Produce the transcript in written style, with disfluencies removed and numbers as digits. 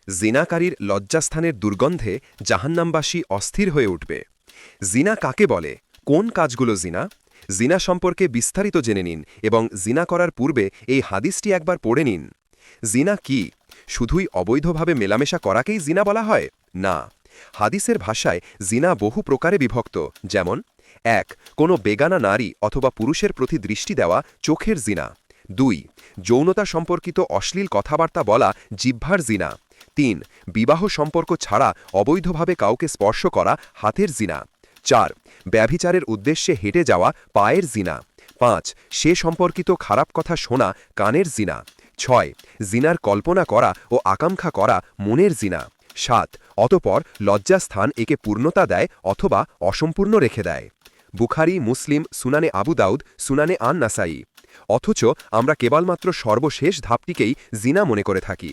জিনাকারীর লজ্জাস্থানের দুর্গন্ধে জাহান্নামবাসী অস্থির হয়ে উঠবে। জিনা কাকে বলে, কোন কাজগুলো জিনা? জিনা সম্পর্কে বিস্তারিত জেনে নিন এবং জিনা করার পূর্বে এই হাদিসটি একবার পড়ে নিন। জিনা কি শুধুই অবৈধভাবে মেলামেশা করাকেই জিনা বলা হয়? না, হাদিসের ভাষায় জিনা বহু প্রকারে বিভক্ত, যেমন ১. কোনো বেগানা নারী অথবা পুরুষের প্রতি দৃষ্টি দেওয়া চোখের জিনা। ২. যৌনতা সম্পর্কিত অশ্লীল কথাবার্তা বলা জিহ্বার জিনা। ৩. বিবাহ সম্পর্ক ছাড়া অবৈধভাবে কাউকে স্পর্শ করা হাতের জিনা। ৪. ব্যভিচারের উদ্দেশ্যে হেঁটে যাওয়া পায়ের জিনা। ৫. সে সম্পর্কিত খারাপ কথা শোনা কানের জিনা। ৬. জিনার কল্পনা করা ও আকাঙ্ক্ষা করা মনের জিনা। ৭. অতপর লজ্জাস্থান একে পূর্ণতা দেয় অথবা অসম্পূর্ণ রেখে দেয়। বুখারী, মুসলিম, সুনানে আবু দাউদ, সুনানে আন নাসাই। অথচ আমরা কেবলমাত্র সর্বশেষ ধাপটিকেই জিনা মনে করে থাকি।